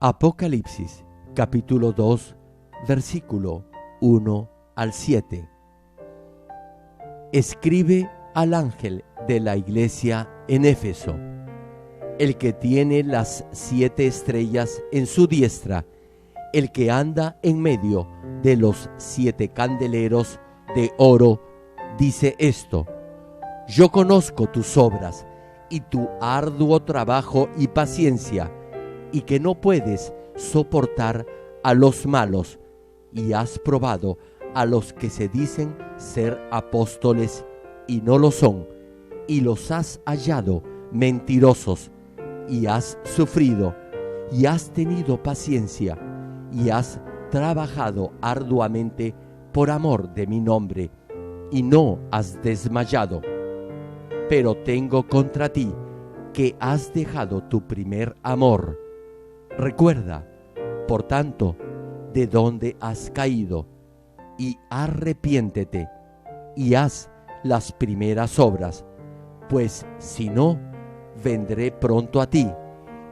Apocalipsis, capítulo 2, versículo 1 al 7. Escribe al ángel de la iglesia en Éfeso, el que tiene las 7 estrellas en su diestra, el que anda en medio de los 7 candeleros de oro, dice esto: Yo conozco tus obras y tu arduo trabajo y paciencia, y que no puedes soportar a los malos, y has probado a los que se dicen ser apóstoles y no lo son, y los has hallado mentirosos, y has sufrido, y has tenido paciencia, y has trabajado arduamente por amor de mi nombre, y no has desmayado. Pero tengo contra ti que has dejado tu primer amor. Recuerda, por tanto, de dónde has caído, y arrepiéntete, y haz las primeras obras, pues si no, vendré pronto a ti,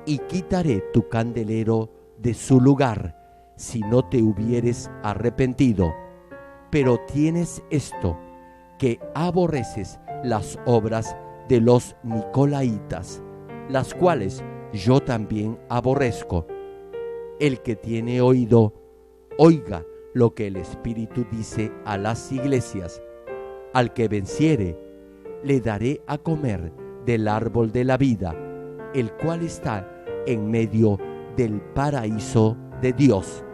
y quitaré tu candelero de su lugar, si no te hubieres arrepentido. Pero tienes esto, que aborreces las obras de los Nicolaitas, las cuales yo también aborrezco. El que tiene oído, oiga lo que el Espíritu dice a las iglesias. Al que venciere, le daré a comer del árbol de la vida, el cual está en medio del paraíso de Dios.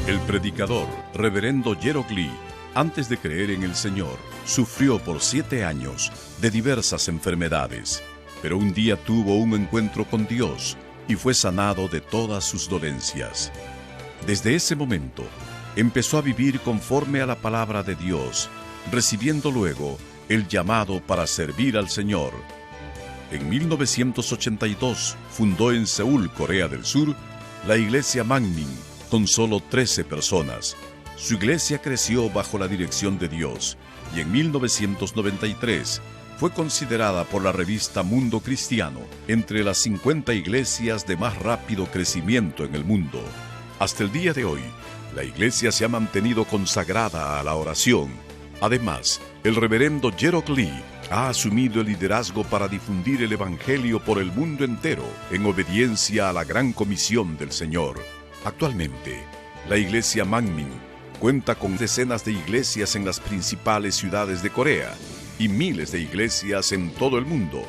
El predicador, reverendo Gerald Lee, antes de creer en el Señor, sufrió por 7 años de diversas enfermedades, pero un día tuvo un encuentro con Dios y fue sanado de todas sus dolencias. Desde ese momento, empezó a vivir conforme a la palabra de Dios, recibiendo luego el llamado para servir al Señor. En 1982 fundó en Seúl, Corea del Sur, la iglesia Manmin, con solo 13 personas. Su iglesia creció bajo la dirección de Dios y en 1993 fue considerada por la revista Mundo Cristiano entre las 50 iglesias de más rápido crecimiento en el mundo. Hasta el día de hoy, la iglesia se ha mantenido consagrada a la oración. Además, el reverendo Gerald Lee ha asumido el liderazgo para difundir el evangelio por el mundo entero en obediencia a la gran comisión del Señor. Actualmente, la iglesia Manmin cuenta con decenas de iglesias en las principales ciudades de Corea y miles de iglesias en todo el mundo,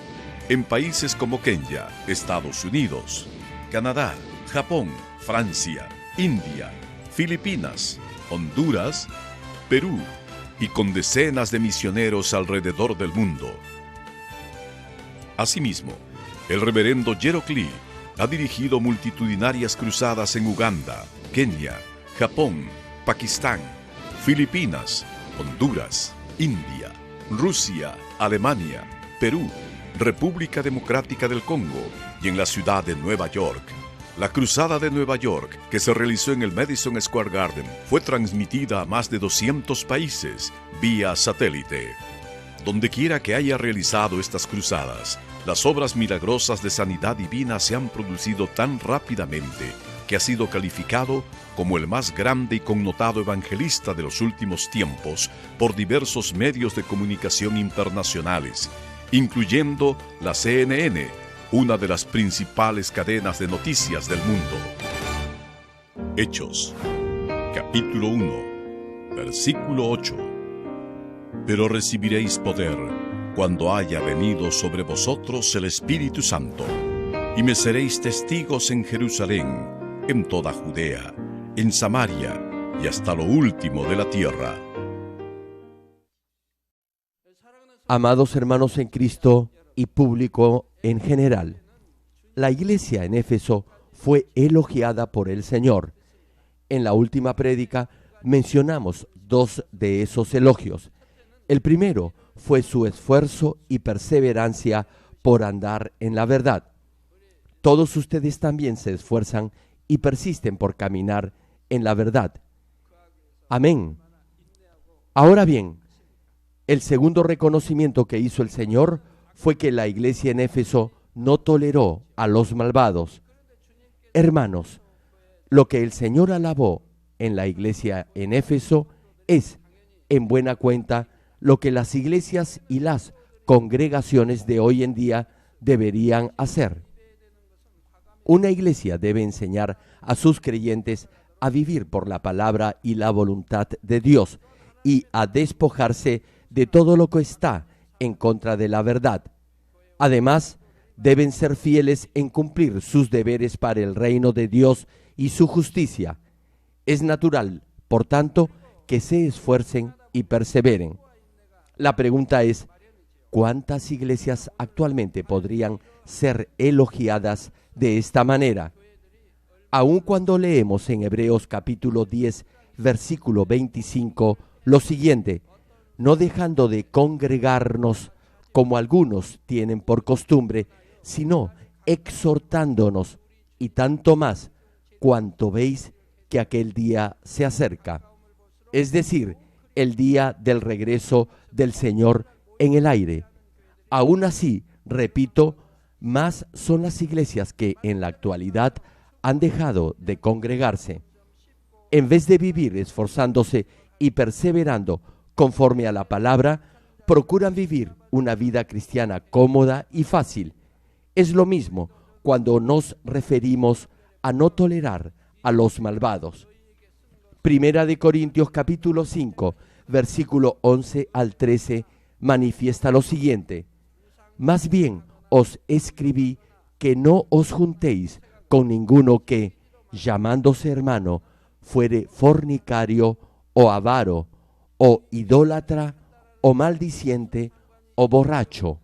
en países como Kenia, Estados Unidos, Canadá, Japón, Francia, India, Filipinas, Honduras, Perú y con decenas de misioneros alrededor del mundo. Asimismo, el reverendo Gerald Lee ha dirigido multitudinarias cruzadas en Uganda, Kenia, Japón, Pakistán, Filipinas, Honduras, India, Rusia, Alemania, Perú, República Democrática del Congo y en la ciudad de Nueva York. La Cruzada de Nueva York, que se realizó en el Madison Square Garden, fue transmitida a más de 200 países vía satélite. Dondequiera que haya realizado estas cruzadas, las obras milagrosas de sanidad divina se han producido tan rápidamente que ha sido calificado como el más grande y connotado evangelista de los últimos tiempos por diversos medios de comunicación internacionales, incluyendo la CNN, una de las principales cadenas de noticias del mundo. Hechos, capítulo 1, versículo 8. Pero recibiréis poder cuando haya venido sobre vosotros el Espíritu Santo, y me seréis testigos en Jerusalén, en toda Judea, en Samaria y hasta lo último de la tierra. Amados hermanos en Cristo y público en general, la iglesia en Éfeso fue elogiada por el Señor. En la última prédica mencionamos 2 de esos elogios. El primero fue su esfuerzo y perseverancia por andar en la verdad. Todos ustedes también se esfuerzan y persisten por caminar en la verdad. Amén. Ahora bien, el segundo reconocimiento que hizo el Señor fue que la iglesia en Éfeso no toleró a los malvados. Hermanos, lo que el Señor alabó en la iglesia en Éfeso es, en buena cuenta, lo que las iglesias y las congregaciones de hoy en día deberían hacer. Una iglesia debe enseñar a sus creyentes a vivir por la palabra y la voluntad de Dios y a despojarse de todo lo que está en contra de la verdad. Además, deben ser fieles en cumplir sus deberes para el reino de Dios y su justicia. Es natural, por tanto, que se esfuercen y perseveren. La pregunta es, ¿cuántas iglesias actualmente podrían ser elogiadas de esta manera? Aun cuando leemos en Hebreos capítulo 10, versículo 25, lo siguiente: no dejando de congregarnos como algunos tienen por costumbre, sino exhortándonos, y tanto más cuanto veis que aquel día se acerca. Es decir, el día del regreso del Señor en el aire. Aún así, repito, más son las iglesias que en la actualidad han dejado de congregarse. En vez de vivir esforzándose y perseverando conforme a la palabra, procuran vivir una vida cristiana cómoda y fácil. Es lo mismo cuando nos referimos a no tolerar a los malvados. Primera de Corintios capítulo 5, versículo 11 al 13, manifiesta lo siguiente: más bien os escribí que no os juntéis con ninguno que, llamándose hermano, fuere fornicario o avaro, o idólatra, o maldiciente, o borracho,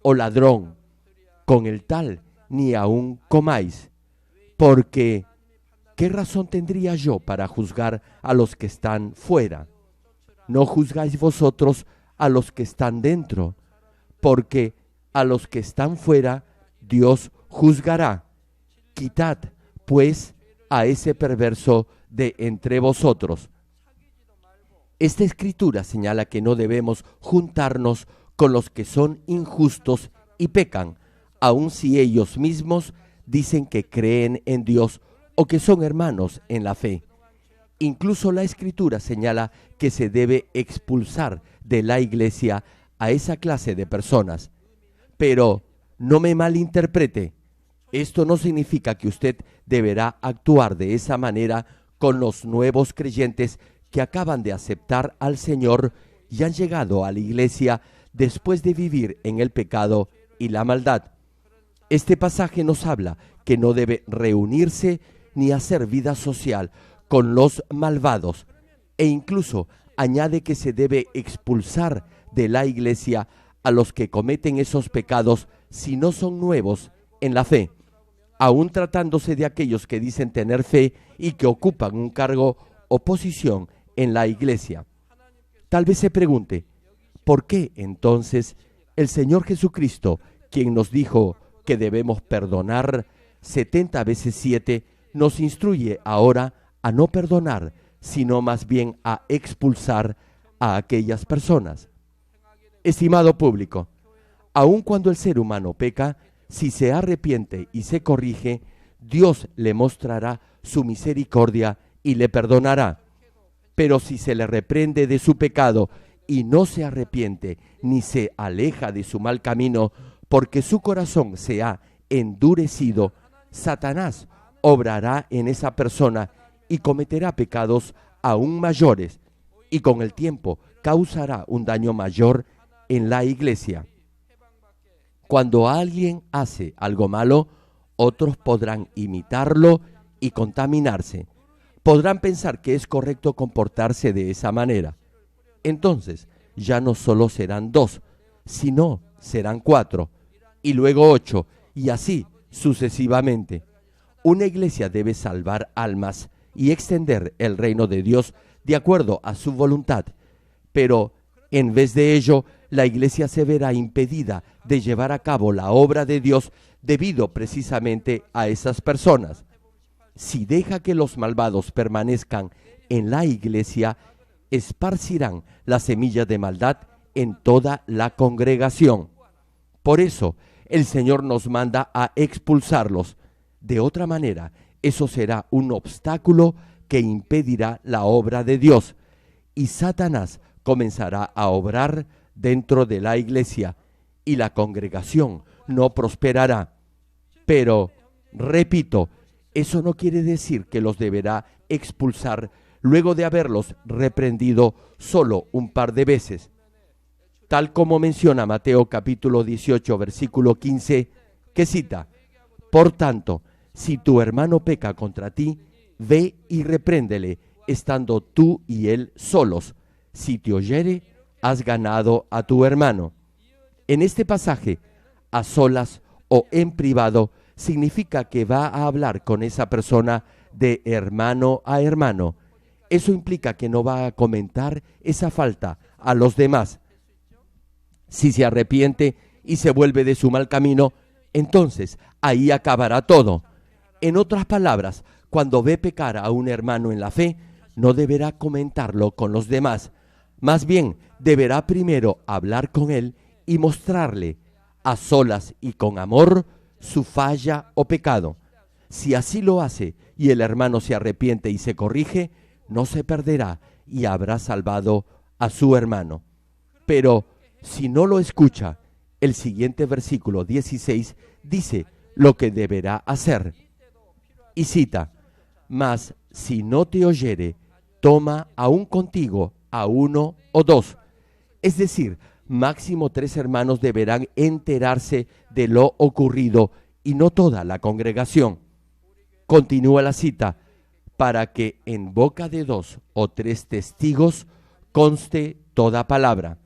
o ladrón. Con el tal ni aun comáis, porque ¿qué razón tendría yo para juzgar a los que están fuera? ¿No juzgáis vosotros a los que están dentro? Porque a los que están fuera Dios juzgará. Quitad, pues, a ese perverso de entre vosotros. Esta escritura señala que no debemos juntarnos con los que son injustos y pecan, aun si ellos mismos dicen que creen en Dios o que son hermanos en la fe. Incluso la escritura señala que se debe expulsar de la iglesia a esa clase de personas. Pero no me malinterprete, esto no significa que usted deberá actuar de esa manera con los nuevos creyentes que acaban de aceptar al Señor y han llegado a la iglesia después de vivir en el pecado y la maldad. Este pasaje nos habla que no debe reunirse ni hacer vida social con los malvados, e incluso añade que se debe expulsar de la iglesia a los que cometen esos pecados si no son nuevos en la fe, aun tratándose de aquellos que dicen tener fe y que ocupan un cargo o posición en la iglesia. Tal vez se pregunte, ¿por qué entonces el Señor Jesucristo, quien nos dijo que debemos perdonar 70 veces 7, nos instruye ahora a no perdonar, sino más bien a expulsar a aquellas personas? Estimado público, aun cuando el ser humano peca, si se arrepiente y se corrige, Dios le mostrará su misericordia y le perdonará. Pero si se le reprende de su pecado y no se arrepiente ni se aleja de su mal camino, porque su corazón se ha endurecido, Satanás obrará en esa persona y cometerá pecados aún mayores, y con el tiempo causará un daño mayor en la iglesia. Cuando alguien hace algo malo, otros podrán imitarlo y contaminarse. Podrán pensar que es correcto comportarse de esa manera. Entonces, ya no solo serán 2, sino serán 4, y luego 8, y así sucesivamente. Una iglesia debe salvar almas y extender el reino de Dios de acuerdo a su voluntad, pero en vez de ello, la iglesia se verá impedida de llevar a cabo la obra de Dios debido precisamente a esas personas. si deja que los malvados permanezcan en la iglesia, esparcirán la semilla de maldad en toda la congregación. Por eso, el Señor nos manda a expulsarlos. De otra manera, eso será un obstáculo que impedirá la obra de Dios, y Satanás comenzará a obrar dentro de la iglesia, y la congregación no prosperará. Pero, repito, eso no quiere decir que los deberá expulsar luego de haberlos reprendido solo un par de veces. Tal como menciona Mateo capítulo 18, versículo 15, que cita: Por tanto, si tu hermano peca contra ti, ve y repréndele, estando tú y él solos. Si te oyere, has ganado a tu hermano. En este pasaje, a solas o en privado, significa que va a hablar con esa persona de hermano a hermano. Eso implica que no va a comentar esa falta a los demás. Si se arrepiente y se vuelve de su mal camino, entonces ahí acabará todo. En otras palabras, cuando ve pecar a un hermano en la fe, no deberá comentarlo con los demás. Más bien, deberá primero hablar con él y mostrarle, a solas y con amor, su falla o pecado. Si así lo hace y el hermano se arrepiente y se corrige, no se perderá y habrá salvado a su hermano. Pero si no lo escucha, el siguiente versículo 16 dice lo que deberá hacer. Y cita: Mas si no te oyere, toma aún contigo a 1 o 2. Es decir, máximo 3 hermanos deberán enterarse de lo ocurrido y no toda la congregación. Continúa la cita: para que en boca de 2 o 3 testigos conste toda palabra.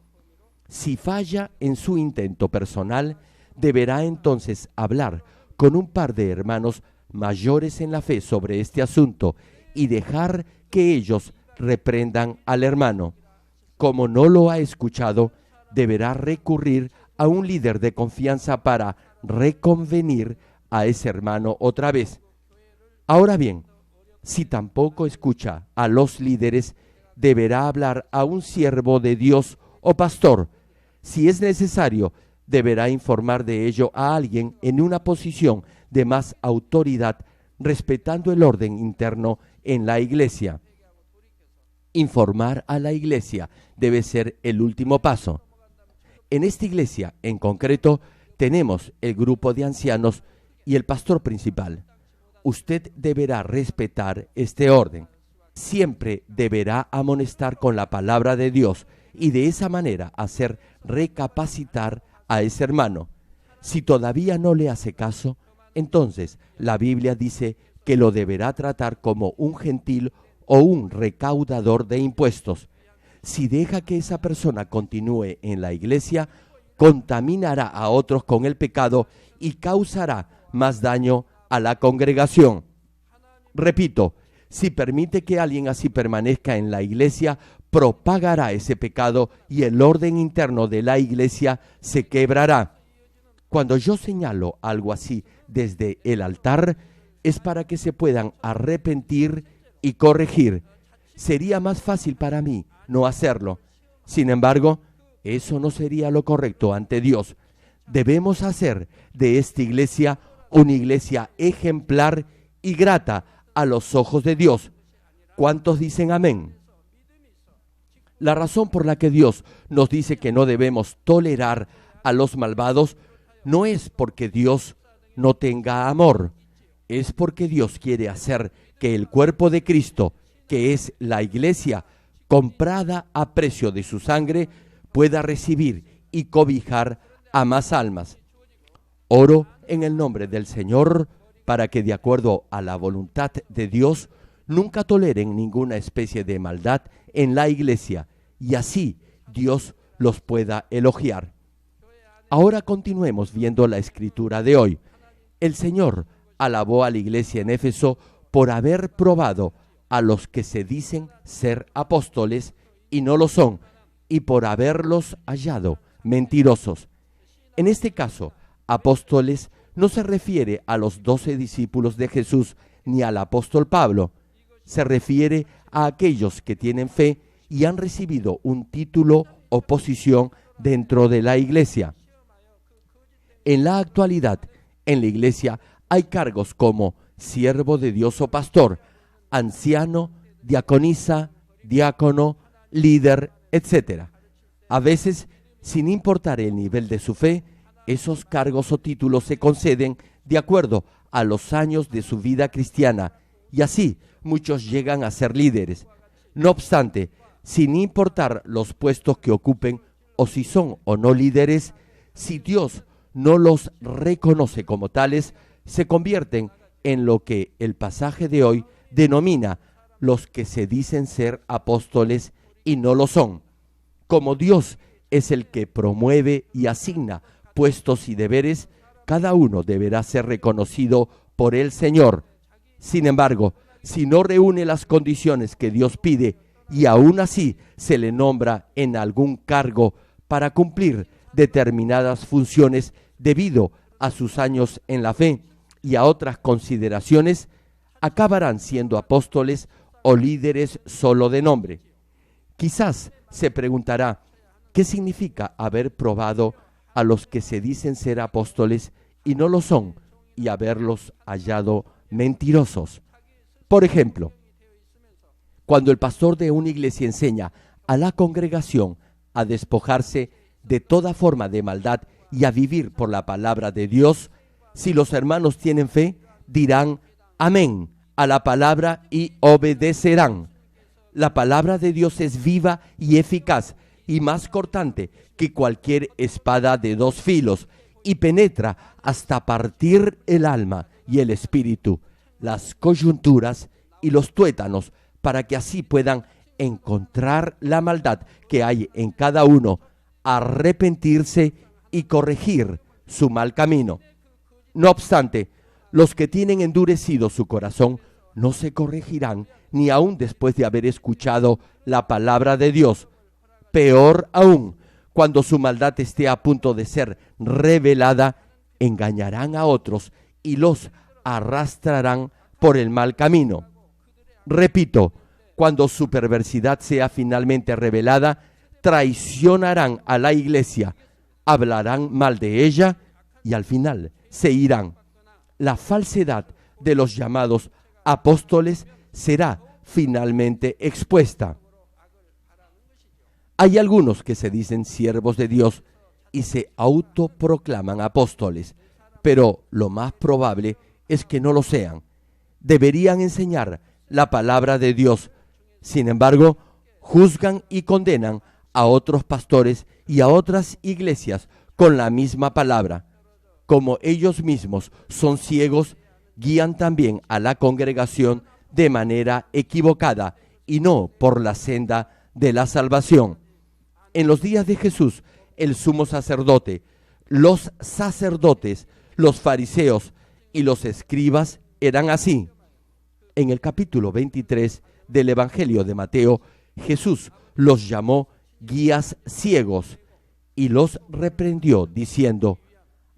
Si falla en su intento personal, deberá entonces hablar con un par de hermanos mayores en la fe sobre este asunto y dejar que ellos reprendan al hermano. Como no lo ha escuchado, deberá recurrir a un líder de confianza para reconvenir a ese hermano otra vez. Ahora bien, si tampoco escucha a los líderes, deberá hablar a un siervo de Dios o pastor. Si es necesario, deberá informar de ello a alguien en una posición de más autoridad, respetando el orden interno en la iglesia. Informar a la iglesia debe ser el último paso. En esta iglesia, en concreto, tenemos el grupo de ancianos y el pastor principal. Usted deberá respetar este orden. Siempre deberá amonestar con la palabra de Dios y de esa manera hacer recapacitar a ese hermano. Si todavía no le hace caso, entonces la Biblia dice que lo deberá tratar como un gentil o un recaudador de impuestos. Si deja que esa persona continúe en la iglesia, contaminará a otros con el pecado y causará más daño a la congregación. Repito, si permite que alguien así permanezca en la iglesia, propagará ese pecado y el orden interno de la iglesia se quebrará. Cuando yo señalo algo así desde el altar, es para que se puedan arrepentir y corregir. Sería más fácil para mí no hacerlo. Sin embargo, eso no sería lo correcto ante Dios. Debemos hacer de esta iglesia una iglesia ejemplar y grata a los ojos de Dios. ¿Cuántos dicen amén? La razón por la que Dios nos dice que no debemos tolerar a los malvados no es porque Dios no tenga amor, es porque Dios quiere hacer que el cuerpo de Cristo, que es la iglesia, comprada a precio de su sangre, pueda recibir y cobijar a más almas. Oro en el nombre del Señor para que, de acuerdo a la voluntad de Dios, nunca toleren ninguna especie de maldad en la iglesia y así Dios los pueda elogiar. Ahora continuemos viendo la escritura de hoy. El Señor alabó a la iglesia en Éfeso por haber probado a los que se dicen ser apóstoles y no lo son, y por haberlos hallado mentirosos. En este caso, apóstoles no se refiere a los 12 discípulos de Jesús ni al apóstol Pablo. Se refiere a aquellos que tienen fe y han recibido un título o posición dentro de la iglesia. En la actualidad, en la iglesia hay cargos como siervo de Dios o pastor, anciano, diaconisa, diácono, líder, etc. A veces, sin importar el nivel de su fe, esos cargos o títulos se conceden de acuerdo a los años de su vida cristiana, y así muchos llegan a ser líderes. No obstante, sin importar los puestos que ocupen o si son o no líderes, si Dios no los reconoce como tales, se convierten en lo que el pasaje de hoy denomina los que se dicen ser apóstoles y no lo son. Como Dios es el que promueve y asigna puestos y deberes, cada uno deberá ser reconocido por el Señor. Sin embargo, si no reúne las condiciones que Dios pide y aún así se le nombra en algún cargo para cumplir determinadas funciones debido a sus años en la fe y a otras consideraciones, acabarán siendo apóstoles o líderes solo de nombre. Quizás se preguntará, ¿qué significa haber probado a los que se dicen ser apóstoles y no lo son, y haberlos hallado mentirosos? Por ejemplo, cuando el pastor de una iglesia enseña a la congregación a despojarse de toda forma de maldad y a vivir por la palabra de Dios, si los hermanos tienen fe, dirán amén a la palabra y obedecerán. La palabra de Dios es viva y eficaz y más cortante que cualquier espada de dos filos, y penetra hasta partir el alma y el espíritu, las coyunturas y los tuétanos, para que así puedan encontrar la maldad que hay en cada uno, arrepentirse y corregir su mal camino. No obstante, los que tienen endurecido su corazón no se corregirán ni aun después de haber escuchado la palabra de Dios. Peor aún, cuando su maldad esté a punto de ser revelada, engañarán a otros y los arrastrarán por el mal camino. Repito, cuando su perversidad sea finalmente revelada, traicionarán a la iglesia, hablarán mal de ella y al final se irán. La falsedad de los llamados apóstoles será finalmente expuesta. Hay algunos que se dicen siervos de Dios y se autoproclaman apóstoles, pero lo más probable es que no lo sean. Deberían enseñar la palabra de Dios. Sin embargo, juzgan y condenan a otros pastores y a otras iglesias con la misma palabra. Como ellos mismos son ciegos, guían también a la congregación de manera equivocada y no por la senda de la salvación. En los días de Jesús, el sumo sacerdote, los sacerdotes, los fariseos y los escribas eran así. En el capítulo 23 del Evangelio de Mateo, Jesús los llamó guías ciegos y los reprendió diciendo: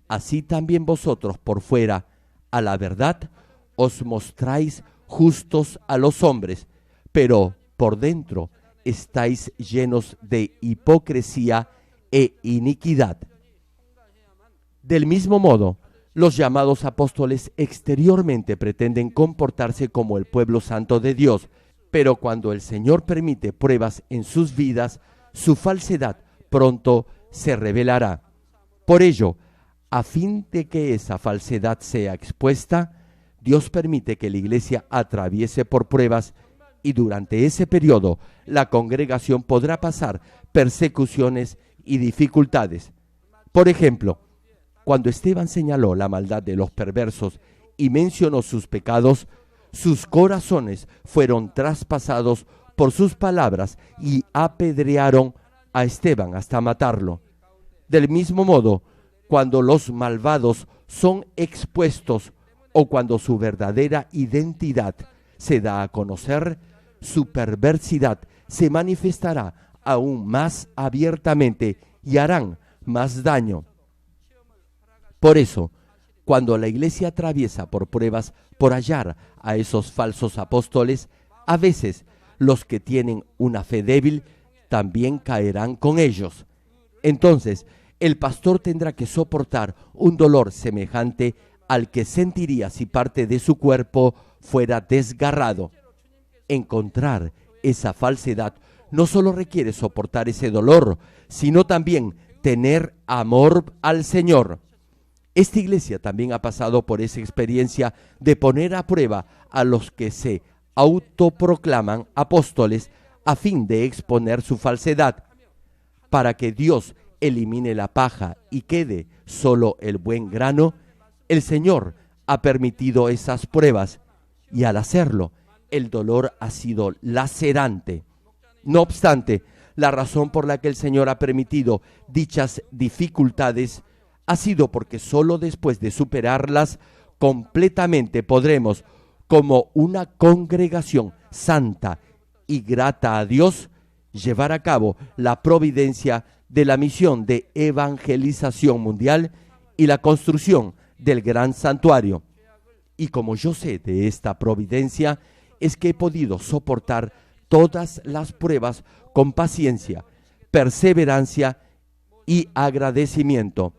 así también vosotros por fuera, a la verdad, os mostráis justos a los hombres, pero por dentro estáis llenos de hipocresía e iniquidad. Del mismo modo, los llamados apóstoles exteriormente pretenden comportarse como el pueblo santo de Dios, pero cuando el Señor permite pruebas en sus vidas, su falsedad pronto se revelará. Por ello, a fin de que esa falsedad sea expuesta, Dios permite que la iglesia atraviese por pruebas y durante ese periodo la congregación podrá pasar persecuciones y dificultades. Por ejemplo, cuando Esteban señaló la maldad de los perversos y mencionó sus pecados, sus corazones fueron traspasados por sus palabras y apedrearon a Esteban hasta matarlo. Del mismo modo, cuando los malvados son expuestos o cuando su verdadera identidad se da a conocer, su perversidad se manifestará aún más abiertamente y harán más daño. Por eso, Cuando la iglesia atraviesa por pruebas por hallar a esos falsos apóstoles, a veces los que tienen una fe débil también caerán con ellos. Entonces, el pastor tendrá que soportar un dolor semejante al que sentiría si parte de su cuerpo fuera desgarrado. Encontrar esa falsedad no solo requiere soportar ese dolor, sino también tener amor al Señor. Esta iglesia también ha pasado por esa experiencia de poner a prueba a los que se autoproclaman apóstoles a fin de exponer su falsedad, para que Dios elimine la paja y quede solo el buen grano. El Señor ha permitido esas pruebas y al hacerlo, el dolor ha sido lacerante. No obstante, la razón por la que el Señor ha permitido dichas dificultades ha sido porque solo después de superarlas completamente podremos, como una congregación santa y grata a Dios, llevar a cabo la providencia de la misión de evangelización mundial y la construcción del gran santuario. Y como yo sé de esta providencia, es que he podido soportar todas las pruebas con paciencia, perseverancia y agradecimiento.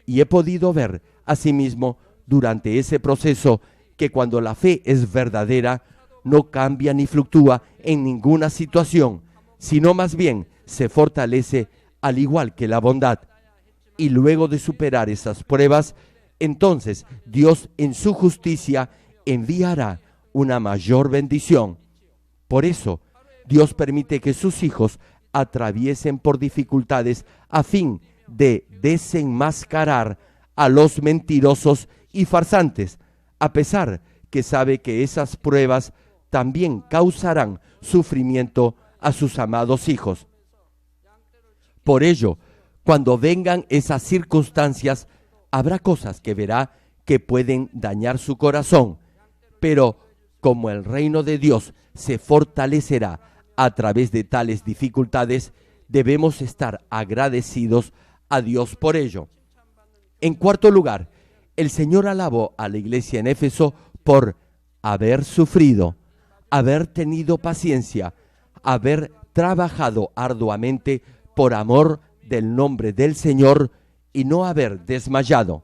Y he podido ver asimismo durante ese proceso que cuando la fe es verdadera, no cambia ni fluctúa en ninguna situación, sino más bien se fortalece al igual que la bondad. Y luego de superar esas pruebas, entonces Dios en su justicia enviará una mayor bendición. Por eso, Dios permite que sus hijos atraviesen por dificultades a fin de desenmascarar a los mentirosos y farsantes, a pesar que sabe que esas pruebas también causarán sufrimiento a sus amados hijos. Por ello, cuando vengan esas circunstancias, habrá cosas que verá que pueden dañar su corazón, pero como el reino de Dios se fortalecerá a través de tales dificultades, debemos estar agradecidos a Dios por ello. En cuarto lugar, el Señor alabó a la iglesia en Éfeso por haber sufrido, haber tenido paciencia, haber trabajado arduamente por amor del nombre del Señor y no haber desmayado.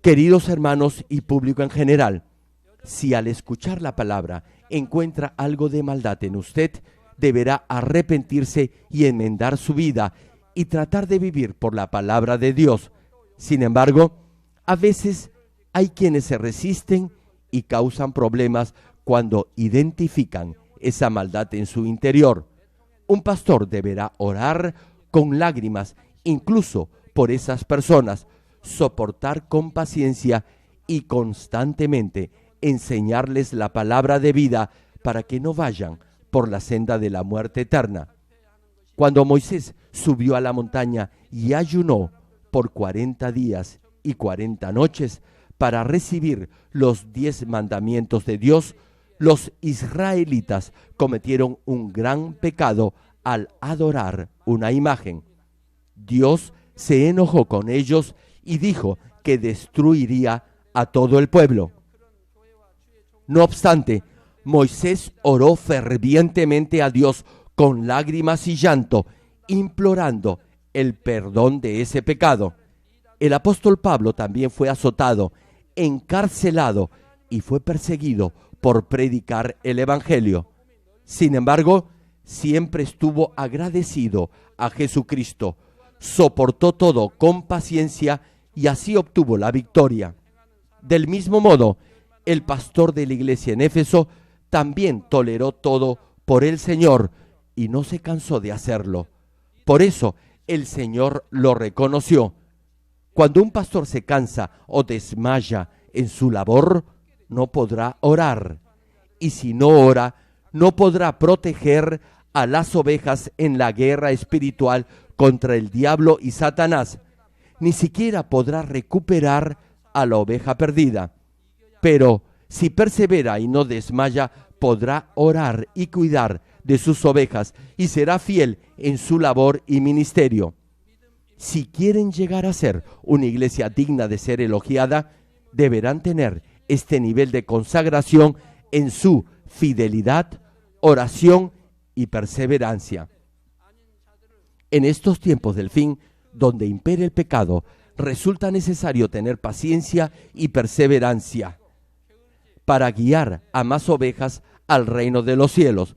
Queridos hermanos y público en general, si al escuchar la palabra encuentra algo de maldad en usted, deberá arrepentirse y enmendar su vida y tratar de vivir por la palabra de Dios. Sin embargo, a veces hay quienes se resisten y causan problemas cuando identifican esa maldad en su interior. Un pastor deberá orar con lágrimas, incluso por esas personas, soportar con paciencia y constantemente enseñarles la palabra de vida para que no vayan por la senda de la muerte eterna. Cuando Moisés subió a la montaña y ayunó por 40 días y 40 noches para recibir los 10 mandamientos de Dios, los israelitas cometieron un gran pecado al adorar una imagen. Dios se enojó con ellos y dijo que destruiría a todo el pueblo. No obstante, Moisés oró fervientemente a Dios con lágrimas y llanto, implorando el perdón de ese pecado. El apóstol Pablo también fue azotado, encarcelado y fue perseguido por predicar el evangelio. Sin embargo, siempre estuvo agradecido a Jesucristo, soportó todo con paciencia y así obtuvo la victoria. Del mismo modo, el pastor de la iglesia en Éfeso también toleró todo por el Señor y no se cansó de hacerlo. Por eso el Señor lo reconoció. Cuando un pastor se cansa o desmaya en su labor, no podrá orar. Y si no ora, no podrá proteger a las ovejas en la guerra espiritual contra el diablo y Satanás. Ni siquiera podrá recuperar a la oveja perdida. Pero si persevera y no desmaya, podrá orar y cuidar de sus ovejas y será fiel en su labor y ministerio. Si quieren llegar a ser una iglesia digna de ser elogiada, deberán tener este nivel de consagración en su fidelidad, oración y perseverancia. En estos tiempos del fin, donde impera el pecado, resulta necesario tener paciencia y perseverancia para guiar a más ovejas al reino de los cielos.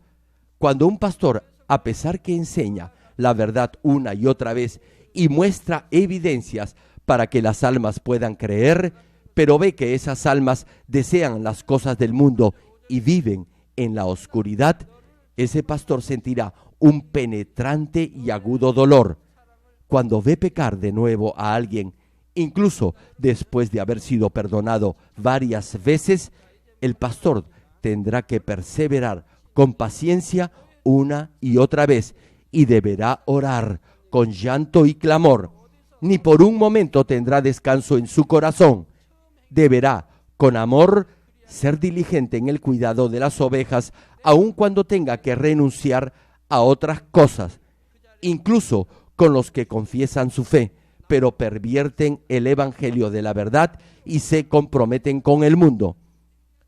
Cuando un pastor, a pesar que enseña la verdad una y otra vez y muestra evidencias para que las almas puedan creer, pero ve que esas almas desean las cosas del mundo y viven en la oscuridad, ese pastor sentirá un penetrante y agudo dolor. Cuando ve pecar de nuevo a alguien, incluso después de haber sido perdonado varias veces, el pastor tendrá que perseverar con paciencia una y otra vez y deberá orar con llanto y clamor. Ni por un momento tendrá descanso en su corazón. Deberá, con amor, ser diligente en el cuidado de las ovejas, aun cuando tenga que renunciar a otras cosas, incluso con los que confiesan su fe, pero pervierten el evangelio de la verdad y se comprometen con el mundo.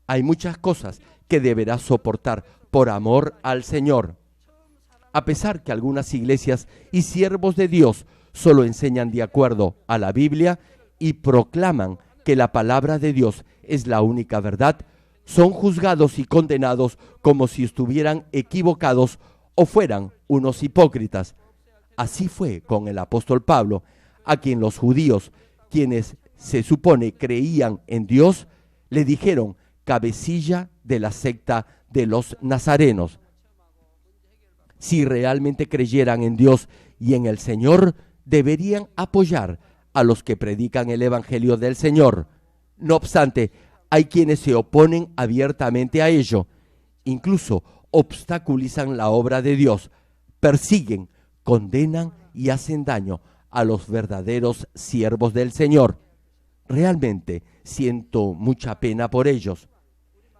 Hay muchas cosas que deberá soportar por amor al Señor. A pesar que algunas iglesias y siervos de Dios solo enseñan de acuerdo a la Biblia y proclaman que la palabra de Dios es la única verdad, son juzgados y condenados como si estuvieran equivocados o fueran unos hipócritas. Así fue con el apóstol Pablo, a quien los judíos, quienes se supone creían en Dios, le dijeron cabecilla de la secta de los nazarenos. Si realmente creyeran en Dios y en el Señor, deberían apoyar a los que predican el evangelio del Señor. No obstante, hay quienes se oponen abiertamente a ello, incluso obstaculizan la obra de Dios, persiguen, condenan y hacen daño a los verdaderos siervos del Señor. Realmente siento mucha pena por ellos.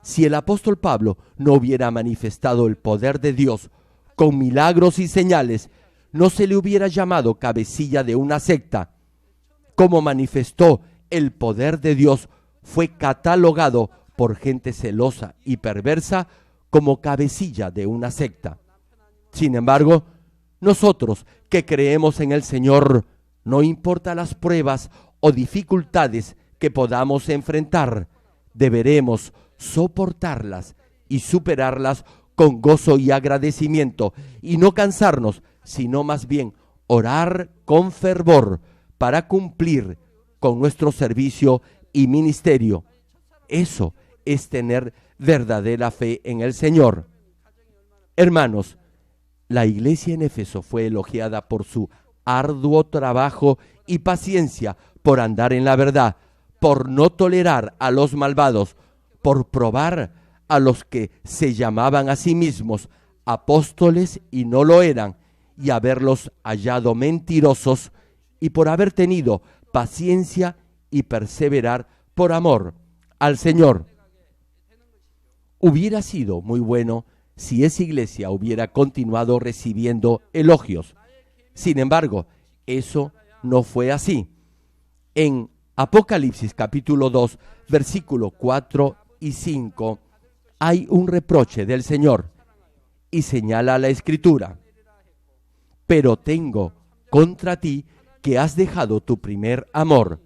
Si el apóstol Pablo no hubiera manifestado el poder de Dios con milagros y señales, no se le hubiera llamado cabecilla de una secta. Como manifestó el poder de Dios, fue catalogado por gente celosa y perversa como cabecilla de una secta. Sin embargo, nosotros que creemos en el Señor, no importa las pruebas o dificultades que podamos enfrentar, deberemos soportarlas y superarlas con gozo y agradecimiento, y no cansarnos, sino más bien orar con fervor para cumplir con nuestro servicio y ministerio. Eso es tener verdadera fe en el Señor. Hermanos, la iglesia en Éfeso fue elogiada por su arduo trabajo y paciencia por andar en la verdad, por no tolerar a los malvados, por probar a los que se llamaban a sí mismos apóstoles y no lo eran, y haberlos hallado mentirosos, y por haber tenido paciencia y perseverar por amor al Señor. Hubiera sido muy bueno si esa iglesia hubiera continuado recibiendo elogios. Sin embargo, eso no fue así. En Apocalipsis capítulo 2, versículo 4 y 5, hay un reproche del Señor y señala la Escritura: pero tengo contra ti que has dejado tu primer amor.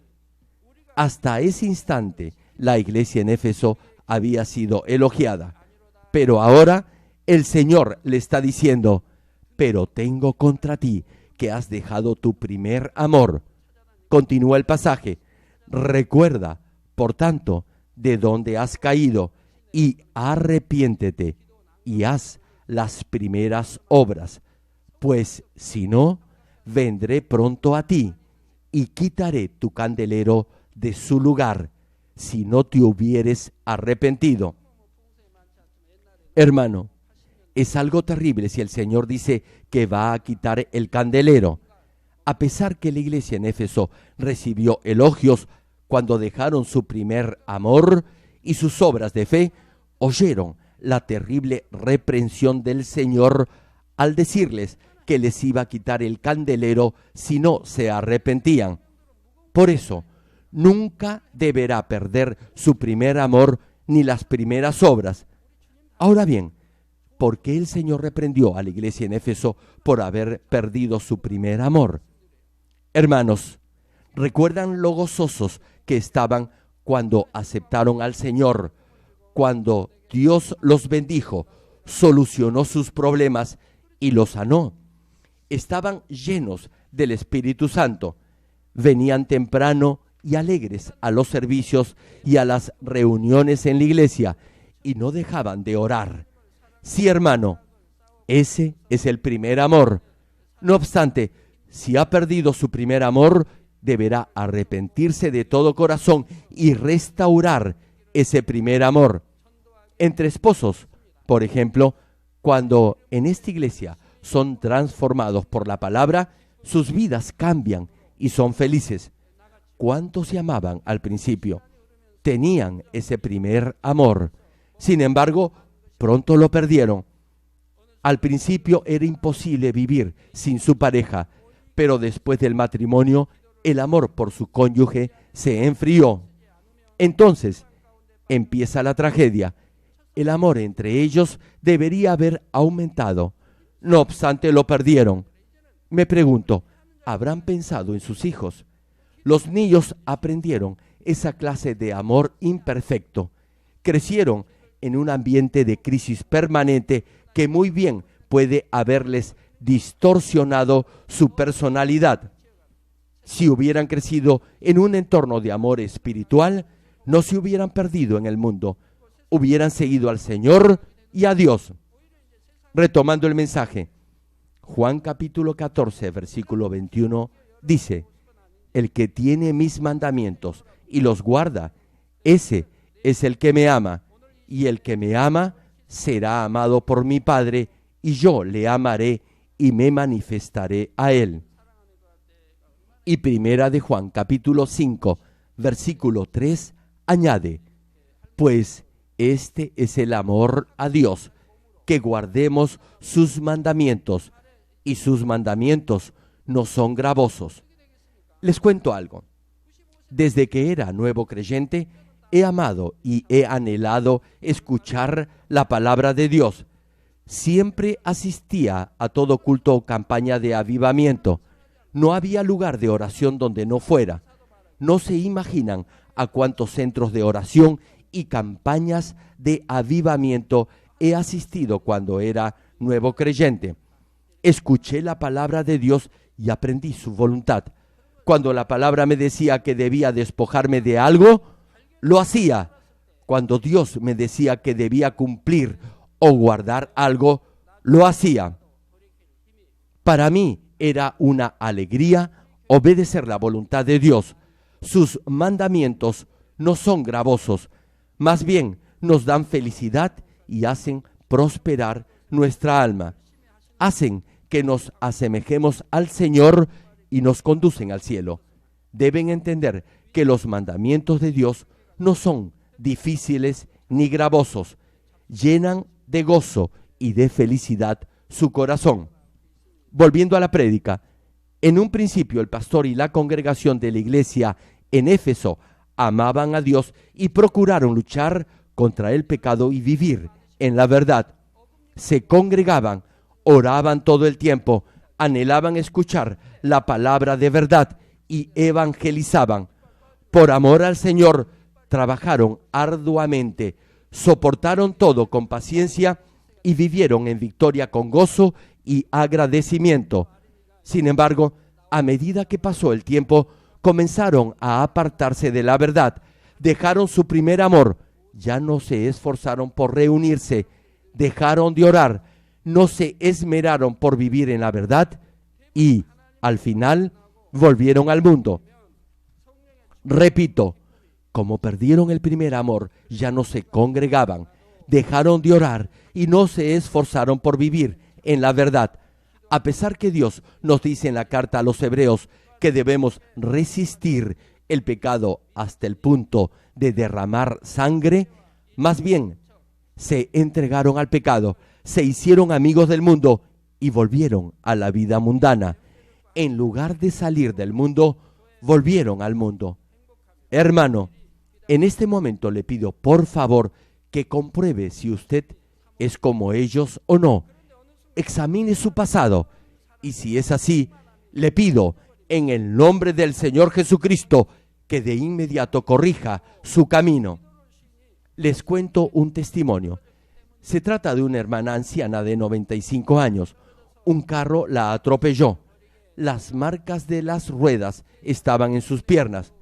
Hasta ese instante, la iglesia en Éfeso había sido elogiada, pero ahora el Señor le está diciendo: pero tengo contra ti que has dejado tu primer amor. Continúa el pasaje: recuerda, por tanto, de dónde has caído, y arrepiéntete, y haz las primeras obras, pues si no, vendré pronto a ti, y quitaré tu candelero de su lugar, si no te hubieres arrepentido. Hermano, es algo terrible si el Señor dice que va a quitar el candelero. A pesar que la iglesia en Éfeso recibió elogios cuando dejaron su primer amor y sus obras de fe, oyeron la terrible reprensión del Señor al decirles que les iba a quitar el candelero si no se arrepentían. Por eso, nunca deberá perder su primer amor ni las primeras obras. Ahora bien, ¿por qué el Señor reprendió a la iglesia en Éfeso por haber perdido su primer amor? Hermanos, ¿recuerdan lo gozosos que estaban cuando aceptaron al Señor? Cuando Dios los bendijo, solucionó sus problemas y los sanó. Estaban llenos del Espíritu Santo. Venían temprano y alegres a los servicios y a las reuniones en la iglesia y no dejaban de orar. Sí, hermano, ese es el primer amor. No obstante, si ha perdido su primer amor, deberá arrepentirse de todo corazón y restaurar ese primer amor. Entre esposos, por ejemplo, cuando en esta iglesia son transformados por la palabra, sus vidas cambian y son felices. ¿Cuántos se amaban al principio? Tenían ese primer amor. Sin embargo, pronto lo perdieron. Al principio era imposible vivir sin su pareja, pero después del matrimonio, el amor por su cónyuge se enfrió. Entonces, empieza la tragedia. El amor entre ellos debería haber aumentado. No obstante, lo perdieron. Me pregunto, ¿habrán pensado en sus hijos? Los niños aprendieron esa clase de amor imperfecto. Crecieron en un ambiente de crisis permanente que muy bien puede haberles distorsionado su personalidad. Si hubieran crecido en un entorno de amor espiritual, no se hubieran perdido en el mundo. Hubieran seguido al Señor y a Dios. Retomando el mensaje, Juan capítulo 14, versículo 21, dice: el que tiene mis mandamientos y los guarda, ese es el que me ama, y el que me ama será amado por mi Padre, y yo le amaré y me manifestaré a él. Y primera de Juan capítulo 5, versículo 3, añade: pues este es el amor a Dios, que guardemos sus mandamientos, y sus mandamientos no son gravosos. Les cuento algo. Desde que era nuevo creyente, he amado y he anhelado escuchar la palabra de Dios. Siempre asistía a todo culto o campaña de avivamiento. No había lugar de oración donde no fuera. No se imaginan a cuántos centros de oración y campañas de avivamiento he asistido cuando era nuevo creyente. Escuché la palabra de Dios y aprendí su voluntad. Cuando la palabra me decía que debía despojarme de algo, lo hacía. Cuando Dios me decía que debía cumplir o guardar algo, lo hacía. Para mí era una alegría obedecer la voluntad de Dios. Sus mandamientos no son gravosos, más bien nos dan felicidad y hacen prosperar nuestra alma. Hacen que nos asemejemos al Señor y nos conducen al cielo. Deben entender que los mandamientos de Dios no son difíciles ni gravosos. Llenan de gozo y de felicidad su corazón. Volviendo a la prédica, en un principio el pastor y la congregación de la iglesia en Éfeso amaban a Dios y procuraron luchar contra el pecado y vivir en la verdad. Se congregaban, oraban todo el tiempo, anhelaban escuchar la palabra de verdad y evangelizaban. Por amor al Señor, trabajaron arduamente, soportaron todo con paciencia y vivieron en victoria con gozo y agradecimiento. Sin embargo, a medida que pasó el tiempo, comenzaron a apartarse de la verdad, dejaron su primer amor, ya no se esforzaron por reunirse, dejaron de orar, no se esmeraron por vivir en la verdad y, al final, volvieron al mundo. Repito, como perdieron el primer amor, ya no se congregaban, dejaron de orar y no se esforzaron por vivir en la verdad. A pesar que Dios nos dice en la carta a los Hebreos que debemos resistir el pecado hasta el punto de derramar sangre, más bien se entregaron al pecado, se hicieron amigos del mundo y volvieron a la vida mundana. En lugar de salir del mundo, volvieron al mundo. Hermano, en este momento le pido por favor que compruebe si usted es como ellos o no. Examine su pasado y si es así, le pido en el nombre del Señor Jesucristo que de inmediato corrija su camino. Les cuento un testimonio. Se trata de una hermana anciana de 95 años. Un carro la atropelló. Las marcas de las ruedas estaban en sus piernas.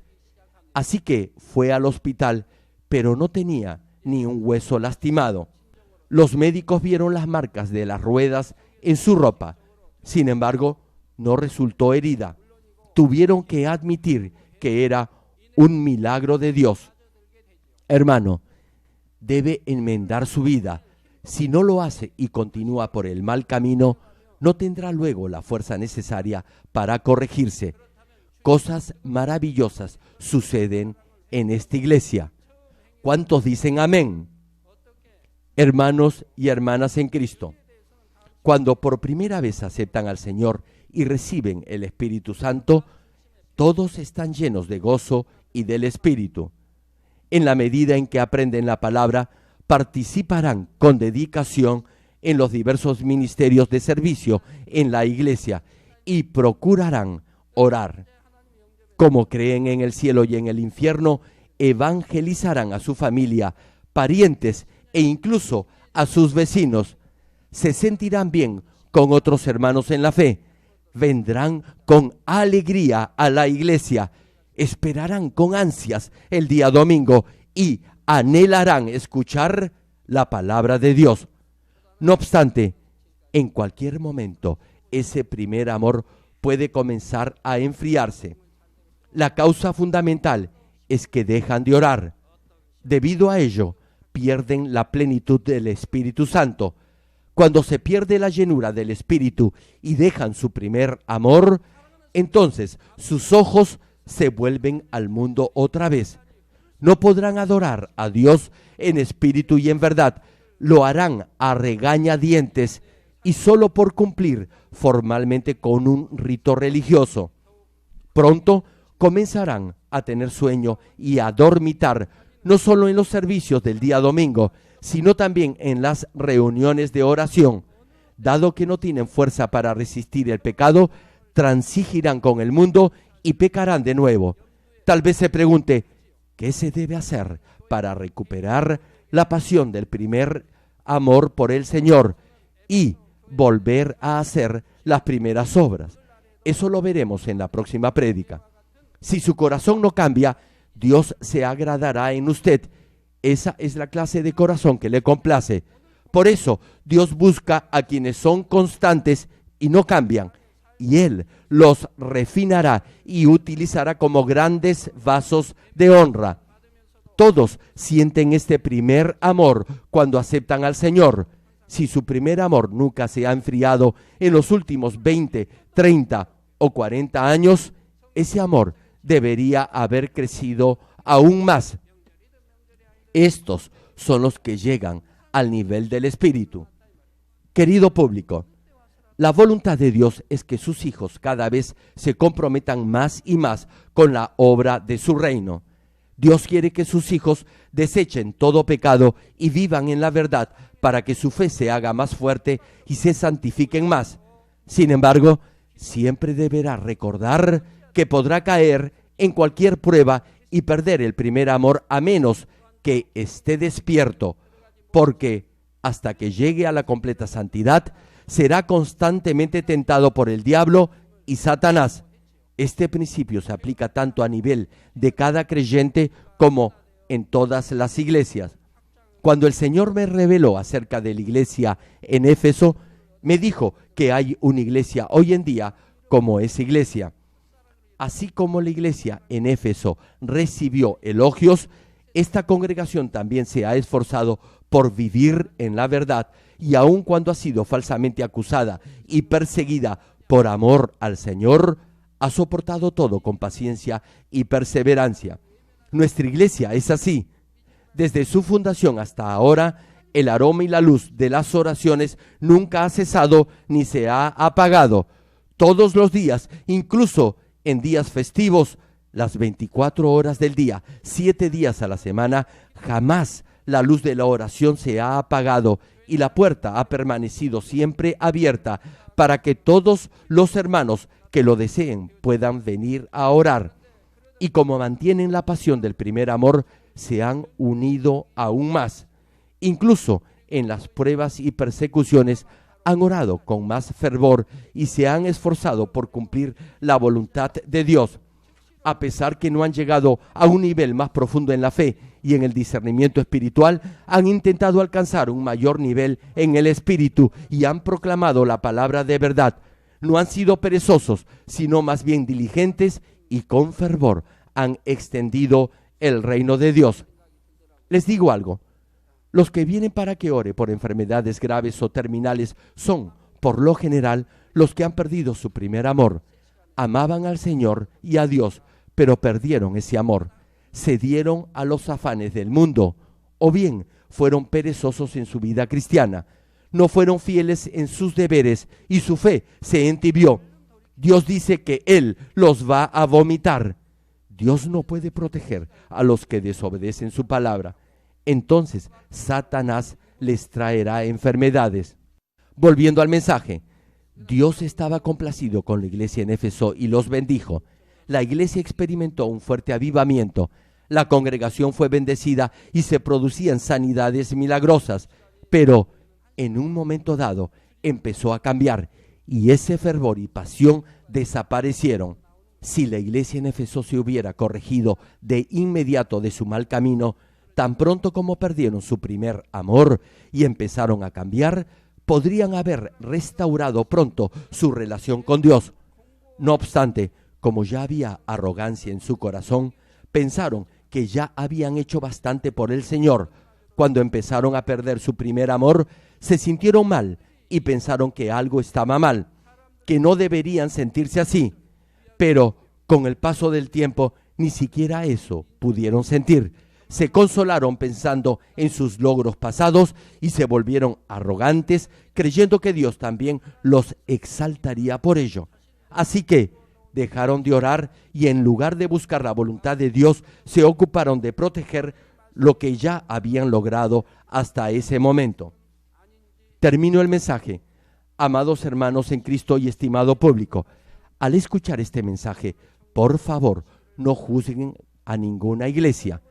Así que fue al hospital, pero no tenía ni un hueso lastimado. Los médicos vieron las marcas de las ruedas en su ropa. Sin embargo, no resultó herida. Tuvieron que admitir que era un milagro de Dios. Hermano, debe enmendar su vida. Si no lo hace y continúa por el mal camino, no tendrá luego la fuerza necesaria para corregirse. Cosas maravillosas suceden en esta iglesia. ¿Cuántos dicen amén? Hermanos y hermanas en Cristo, cuando por primera vez aceptan al Señor y reciben el Espíritu Santo, todos están llenos de gozo y del Espíritu. En la medida en que aprenden la palabra, participarán con dedicación en los diversos ministerios de servicio en la iglesia y procurarán orar. Como creen en el cielo y en el infierno, evangelizarán a su familia, parientes e incluso a sus vecinos. Se sentirán bien con otros hermanos en la fe. Vendrán con alegría a la iglesia. Esperarán con ansias el día domingo y anhelarán escuchar la palabra de Dios. No obstante, en cualquier momento, ese primer amor puede comenzar a enfriarse. La causa fundamental es que dejan de orar. Debido a ello, pierden la plenitud del Espíritu Santo. Cuando se pierde la llenura del Espíritu y dejan su primer amor, entonces sus ojos se vuelven al mundo otra vez. No podrán adorar a Dios en espíritu y en verdad. Lo harán a regañadientes y solo por cumplir formalmente con un rito religioso. Pronto comenzarán a tener sueño y a dormitar, no solo en los servicios del día domingo, sino también en las reuniones de oración. Dado que no tienen fuerza para resistir el pecado, transigirán con el mundo y pecarán de nuevo. Tal vez se pregunte, ¿qué se debe hacer para recuperar la pasión del primer amor por el Señor y volver a hacer las primeras obras? Eso lo veremos en la próxima prédica. Si su corazón no cambia, Dios se agradará en usted. Esa es la clase de corazón que le complace. Por eso, Dios busca a quienes son constantes y no cambian, y Él los refinará y utilizará como grandes vasos de honra. Todos sienten este primer amor cuando aceptan al Señor. Si su primer amor nunca se ha enfriado en los últimos 20, 30 o 40 años, ese amor debería haber crecido aún más. Estos son los que llegan al nivel del Espíritu. Querido público, la voluntad de Dios es que sus hijos cada vez se comprometan más y más con la obra de su reino. Dios quiere que sus hijos desechen todo pecado y vivan en la verdad para que su fe se haga más fuerte y se santifiquen más. Sin embargo, siempre deberá recordar que podrá caer en cualquier prueba y perder el primer amor a menos que esté despierto, porque hasta que llegue a la completa santidad, será constantemente tentado por el diablo y Satanás. Este principio se aplica tanto a nivel de cada creyente como en todas las iglesias. Cuando el Señor me reveló acerca de la iglesia en Éfeso, me dijo que hay una iglesia hoy en día como esa iglesia. Así como la iglesia en Éfeso recibió elogios, esta congregación también se ha esforzado por vivir en la verdad y aun cuando ha sido falsamente acusada y perseguida por amor al Señor, ha soportado todo con paciencia y perseverancia. Nuestra iglesia es así. Desde su fundación hasta ahora El aroma y la luz de las oraciones nunca ha cesado ni se ha apagado. Todos los días, incluso en días festivos, las 24 horas del día, 7 días a la semana, jamás la luz de la oración se ha apagado y la puerta ha permanecido siempre abierta para que todos los hermanos que lo deseen puedan venir a orar. Y como mantienen la pasión del primer amor, se han unido aún más. Incluso en las pruebas y persecuciones han orado con más fervor y se han esforzado por cumplir la voluntad de Dios. A pesar que no han llegado a un nivel más profundo en la fe y en el discernimiento espiritual, han intentado alcanzar un mayor nivel en el espíritu y han proclamado la palabra de verdad. No han sido perezosos, sino más bien diligentes y con fervor han extendido el reino de Dios. Les digo algo. Los que vienen para que ore por enfermedades graves o terminales son, por lo general, los que han perdido su primer amor. Amaban al Señor y a Dios, pero perdieron ese amor. Cedieron a los afanes del mundo, o bien fueron perezosos en su vida cristiana. No fueron fieles en sus deberes y su fe se entibió. Dios dice que Él los va a vomitar. Dios no puede proteger a los que desobedecen su palabra. Entonces Satanás les traerá enfermedades. Volviendo al mensaje, Dios estaba complacido con la iglesia en Éfeso y los bendijo. La iglesia experimentó un fuerte avivamiento. La congregación fue bendecida y se producían sanidades milagrosas. Pero en un momento dado empezó a cambiar y ese fervor y pasión desaparecieron. Si la iglesia en Éfeso se hubiera corregido de inmediato de su mal camino, tan pronto como perdieron su primer amor y empezaron a cambiar, podrían haber restaurado pronto su relación con Dios. No obstante, como ya había arrogancia en su corazón, pensaron que ya habían hecho bastante por el Señor. Cuando empezaron a perder su primer amor, se sintieron mal y pensaron que algo estaba mal, que no deberían sentirse así. Pero con el paso del tiempo, ni siquiera eso pudieron sentir. Se consolaron pensando en sus logros pasados y se volvieron arrogantes, creyendo que Dios también los exaltaría por ello. Así que dejaron de orar y en lugar de buscar la voluntad de Dios, se ocuparon de proteger lo que ya habían logrado hasta ese momento. Termino el mensaje. Amados hermanos en Cristo y estimado público, al escuchar este mensaje, por favor, no juzguen a ninguna iglesia.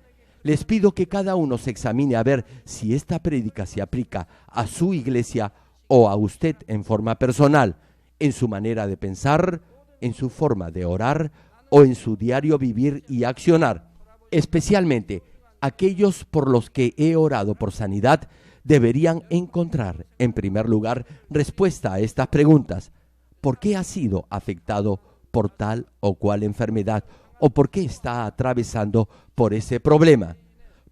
Les pido que cada uno se examine a ver si esta prédica se aplica a su iglesia o a usted en forma personal, en su manera de pensar, en su forma de orar o en su diario vivir y accionar. Especialmente aquellos por los que he orado por sanidad deberían encontrar, en primer lugar, respuesta a estas preguntas. ¿Por qué ha sido afectado por tal o cual enfermedad? ¿O por qué está atravesando por ese problema?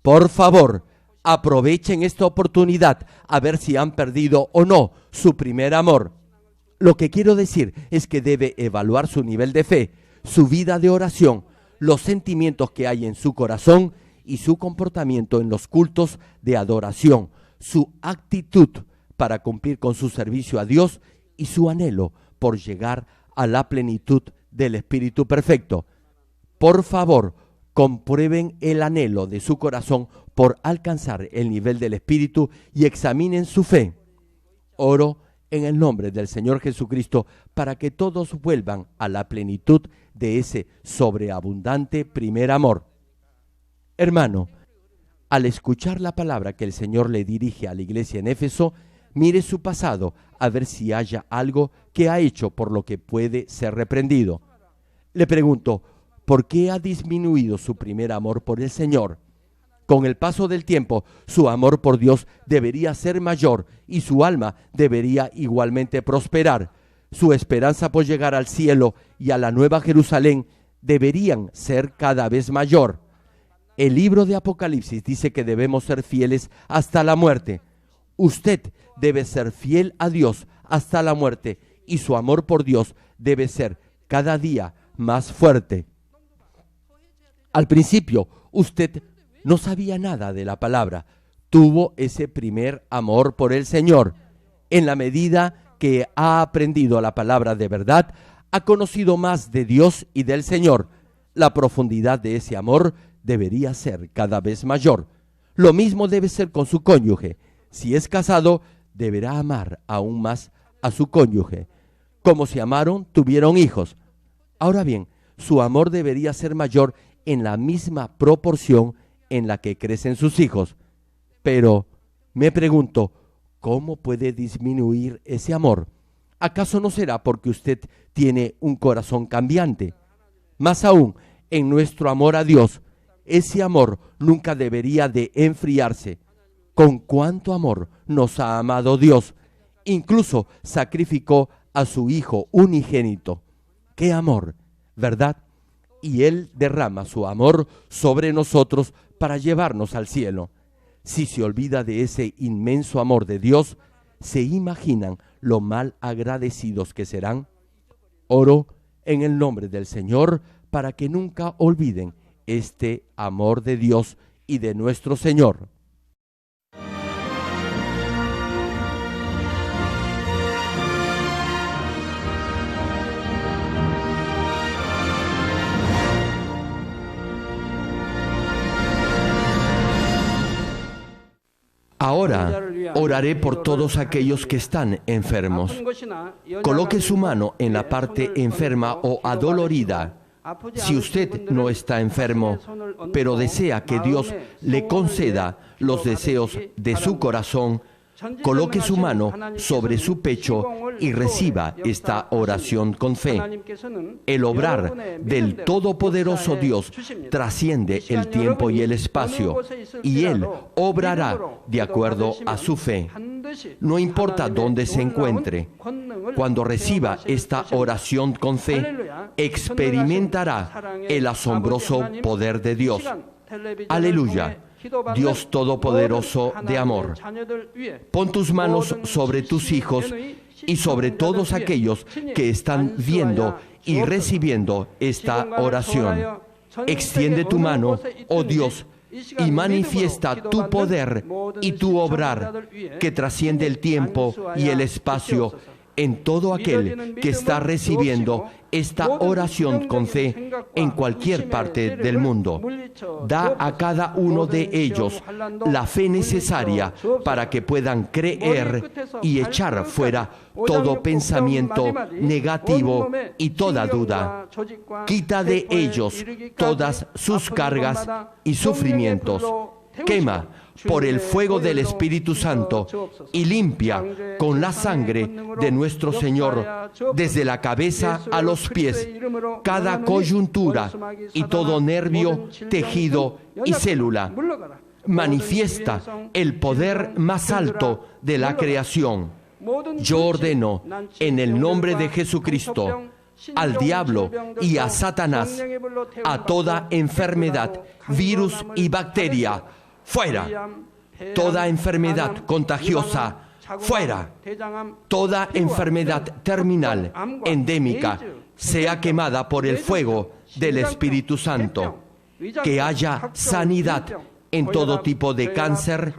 Por favor, aprovechen esta oportunidad a ver si han perdido o no su primer amor. Lo que quiero decir es que debe evaluar su nivel de fe, su vida de oración, los sentimientos que hay en su corazón y su comportamiento en los cultos de adoración, su actitud para cumplir con su servicio a Dios y su anhelo por llegar a la plenitud del Espíritu perfecto. Por favor, comprueben el anhelo de su corazón por alcanzar el nivel del Espíritu y examinen su fe. Oro en el nombre del Señor Jesucristo para que todos vuelvan a la plenitud de ese sobreabundante primer amor. Hermano, al escuchar la palabra que el Señor le dirige a la iglesia en Éfeso, mire su pasado a ver si haya algo que ha hecho por lo que puede ser reprendido. Le pregunto, ¿por qué ha disminuido su primer amor por el Señor? Con el paso del tiempo, su amor por Dios debería ser mayor y su alma debería igualmente prosperar. Su esperanza por llegar al cielo y a la nueva Jerusalén deberían ser cada vez mayor. El libro de Apocalipsis dice que debemos ser fieles hasta la muerte. Usted debe ser fiel a Dios hasta la muerte y su amor por Dios debe ser cada día más fuerte. Al principio, usted no sabía nada de la palabra. tuvo ese primer amor por el Señor. En la medida que ha aprendido la palabra de verdad, ha conocido más de Dios y del Señor. La profundidad de ese amor debería ser cada vez mayor. Lo mismo debe ser con su cónyuge. Si es casado, deberá amar aún más a su cónyuge. Como se amaron, tuvieron hijos. Ahora bien, su amor debería ser mayor en la misma proporción en la que crecen sus hijos. Pero me pregunto, ¿cómo puede disminuir ese amor? ¿Acaso no será porque usted tiene un corazón cambiante? Más aún, en nuestro amor a Dios, ese amor nunca debería de enfriarse. Con cuánto amor nos ha amado Dios. Incluso sacrificó a su Hijo unigénito. ¡Qué amor! ¿Verdad? Y Él derrama su amor sobre nosotros para llevarnos al cielo. Si se olvida de ese inmenso amor de Dios, ¿se imaginan lo mal agradecidos que serán? Oro en el nombre del Señor para que nunca olviden este amor de Dios y de nuestro Señor. Ahora oraré por todos aquellos que están enfermos. Coloque su mano en la parte enferma o adolorida. Si usted no está enfermo, pero desea que Dios le conceda los deseos de su corazón, coloque su mano sobre su pecho y reciba esta oración con fe. El obrar del Todopoderoso Dios trasciende el tiempo y el espacio, y Él obrará de acuerdo a su fe. No importa dónde se encuentre, cuando reciba esta oración con fe, experimentará el asombroso poder de Dios. Aleluya. Dios Todopoderoso de amor, pon tus manos sobre tus hijos y sobre todos aquellos que están viendo y recibiendo esta oración. Extiende tu mano, oh Dios, y manifiesta tu poder y tu obrar que trasciende el tiempo y el espacio en todo aquel que está recibiendo esta oración con fe en cualquier parte del mundo. Da a cada uno de ellos la fe necesaria para que puedan creer y echar fuera todo pensamiento negativo y toda duda. Quita de ellos todas sus cargas y sufrimientos. Quema por el fuego del Espíritu Santo y limpia con la sangre de nuestro Señor desde la cabeza a los pies cada coyuntura y todo nervio, tejido y célula. Manifiesta el poder más alto de la creación. Yo ordeno en el nombre de Jesucristo al diablo y a Satanás, a toda enfermedad, virus y bacteria, fuera. Toda enfermedad contagiosa, fuera. Toda enfermedad terminal, endémica, sea quemada por el fuego del Espíritu Santo. Que haya sanidad en todo tipo de cáncer,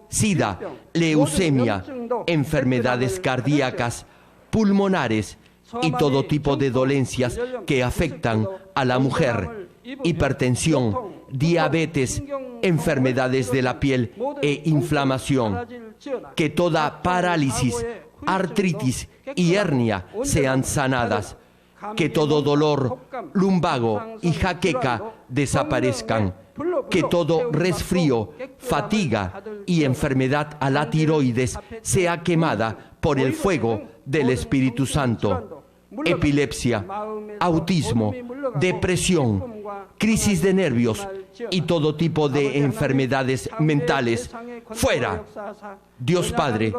sida, leucemia, enfermedades cardíacas, pulmonares y todo tipo de dolencias que afectan a la mujer, hipertensión, diabetes, enfermedades de la piel e inflamación. Que toda parálisis, artritis y hernia sean sanadas. Que todo dolor, lumbago y jaqueca desaparezcan. Que todo resfrío, fatiga y enfermedad a la tiroides sea quemada por el fuego del Espíritu Santo. Epilepsia, autismo, depresión, crisis de nervios y todo tipo de enfermedades mentales, fuera. Dios Padre,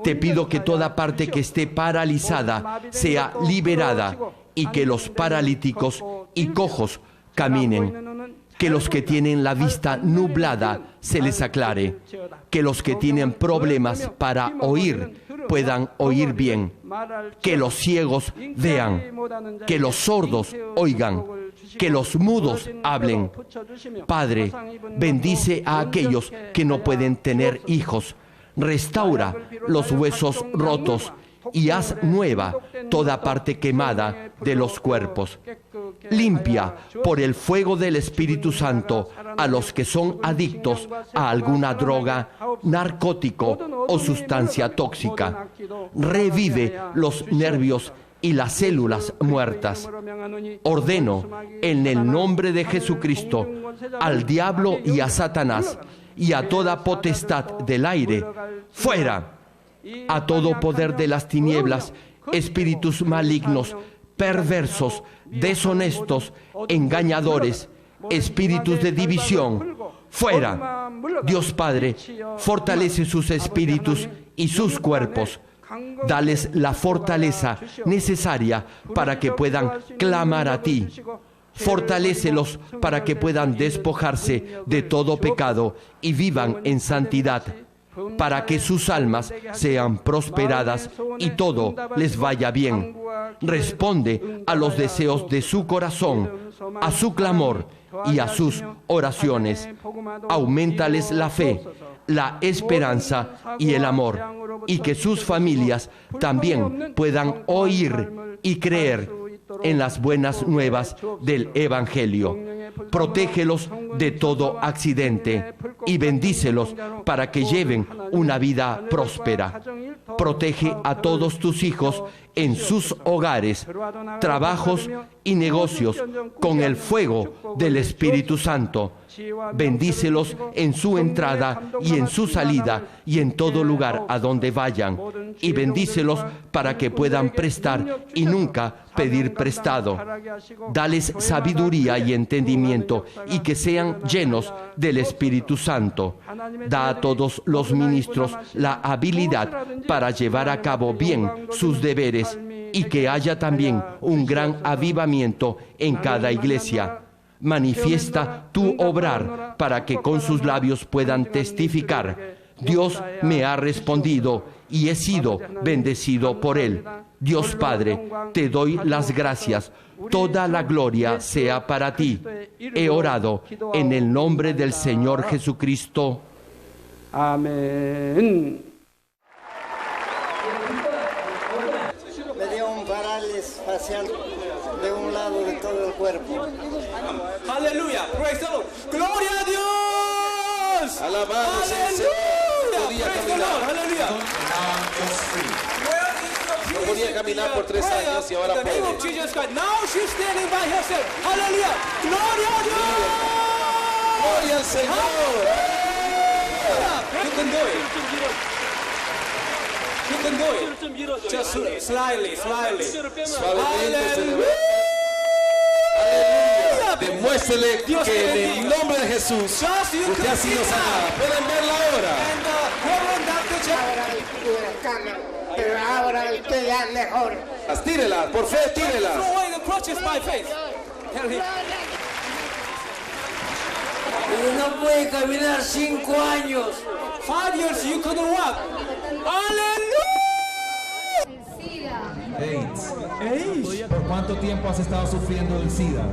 te pido que toda parte que esté paralizada sea liberada y que los paralíticos y cojos caminen. Que los que tienen la vista nublada se les aclare. Que los que tienen problemas para oír puedan oír bien, que los ciegos vean, que los sordos oigan, que los mudos hablen. Padre, bendice a aquellos que no pueden tener hijos, restaura los huesos rotos y haz nueva toda parte quemada de los cuerpos. Limpia por el fuego del Espíritu Santo a los que son adictos a alguna droga, narcótico o sustancia tóxica. Revive los nervios y las células muertas. Ordeno en el nombre de Jesucristo al diablo y a Satanás y a toda potestad del aire, fuera. A todo poder de las tinieblas, espíritus malignos, perversos, deshonestos, engañadores, espíritus de división, fuera. Dios Padre, fortalece sus espíritus y sus cuerpos. Dales la fortaleza necesaria para que puedan clamar a ti. Fortalécelos para que puedan despojarse de todo pecado y vivan en santidad, para que sus almas sean prosperadas y todo les vaya bien. Responde a los deseos de su corazón, a su clamor y a sus oraciones. Auméntales la fe, la esperanza y el amor, y que sus familias también puedan oír y creer en las buenas nuevas del Evangelio. Protégelos de todo accidente y bendícelos para que lleven una vida próspera. Protege a todos tus hijos en sus hogares, trabajos y negocios con el fuego del Espíritu Santo. Bendícelos en su entrada y en su salida y en todo lugar a donde vayan. Y bendícelos para que puedan prestar y nunca pedir prestado. Dales sabiduría y entendimiento y que sean llenos del Espíritu Santo. Da a todos los ministros la habilidad para llevar a cabo bien sus deberes y que haya también un gran avivamiento en cada iglesia. Manifiesta tu obrar para que con sus labios puedan testificar: Dios me ha respondido y he sido bendecido por Él. Dios Padre, te doy las gracias. Toda la gloria sea para ti. He orado en el nombre del Señor Jesucristo. Amén. Me dio un parálisis facial de un lado de todo el cuerpo. Aleluya, praise the Lord. Gloria a Dios. Alabado sea el Señor. Podía caminar. Aleluya. No podía caminar por 3 años y ahora puede. Now she's standing by herself. Aleluya. Gloria a Dios. Gloria al Señor. You can do it. You can do it. Just slightly. Suavemente se debe. Aleluya. Demuéstrele que en el nombre de Jesús usted ha sido sanada. Pueden verla ahora. Ahora estuve en cama, pero ahora estoy ya mejor. Tírela, por fe, tírela. Throw away the crutches by faith. Tell him. No puede caminar 5 años. 5 years you couldn't walk. Aleluya. AIDS. ¿Por cuánto tiempo has estado sufriendo del SIDA?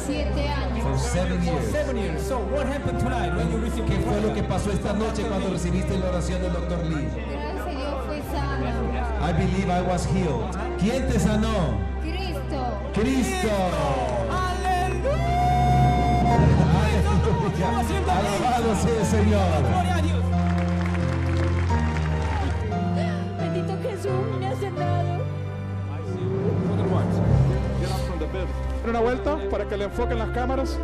7 años. For 7 years. 7 years. So what happened tonight when you received? ¿Qué fue lo que pasó esta noche cuando recibiste la oración del Dr. Lee? Gracias a Dios fue sana. I believe I was healed. ¿Quién te sanó? Cristo. Cristo. Aleluya. Alabado sea el Señor. Gloria a Dios. Bendito Jesús, me ha sanado. Una vuelta para que le enfoquen las cámaras.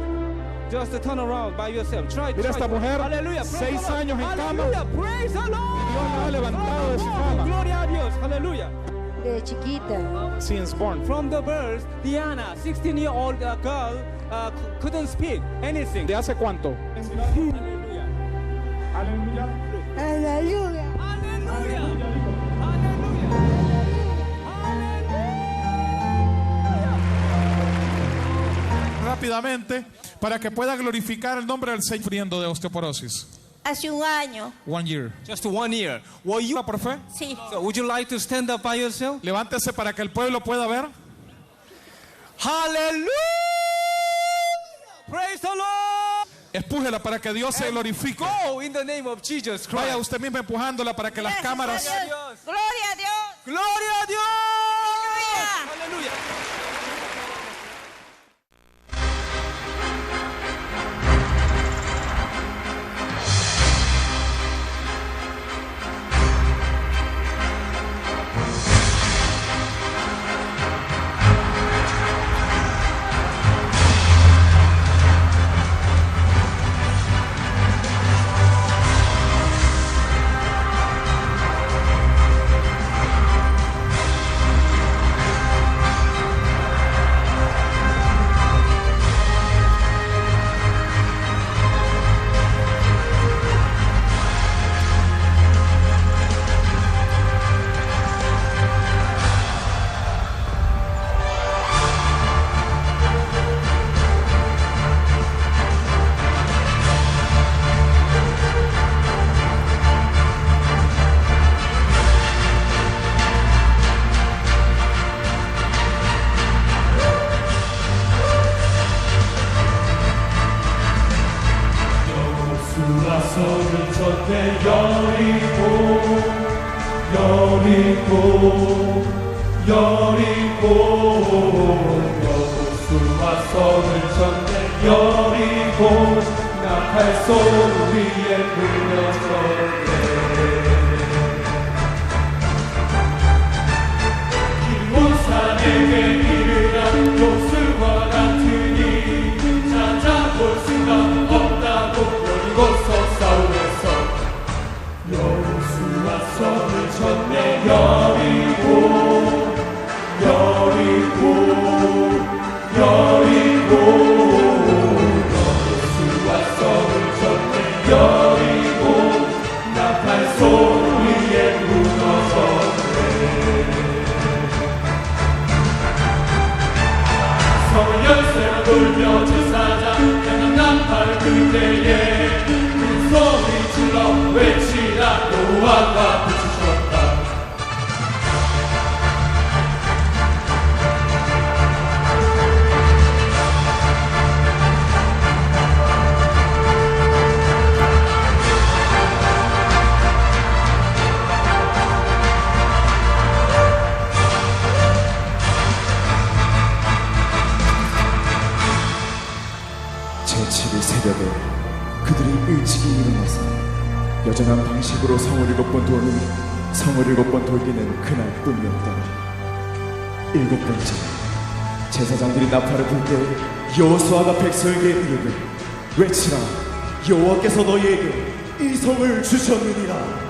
Just to turn around by yourself. Try. Mira esta mujer, Aleluya. 6 años en cama. Aleluya. Praise the Lord. Dios la ha levantado de su cama. Gloria a Dios. Aleluya. De chiquita. Since born. From the birth, Diana, 16-year-old girl, couldn't speak anything. ¿De hace cuánto? Aleluya. Aleluya. Aleluya. Aleluya. Rápidamente, para que pueda glorificar el nombre del Señor, sufriendo de osteoporosis. Hace un año. 1 year. Just 1 year. Were you ¿Por fe? Sí. So would you like to stand up by yourself? Levántese para que el pueblo pueda ver. Hallelujah! Praise the Lord! Empújela para que Dios se glorifique. Go in the name of Jesus Christ. Vaya usted mismo empujándola para que las cámaras... Gloria a Dios. Gloria a Dios. Aleluya. Aleluya. 제7일 새벽에 그들이 일찍이 일어나서 여전한 방식으로 성을 7번 도니 성을 7번 돌리는 그날뿐이었더라. 7번째 제사장들이 나팔을 불 때 여호수아가 백성에게 이르되 외치라 여호와께서 너희에게 이 성을 주셨느니라.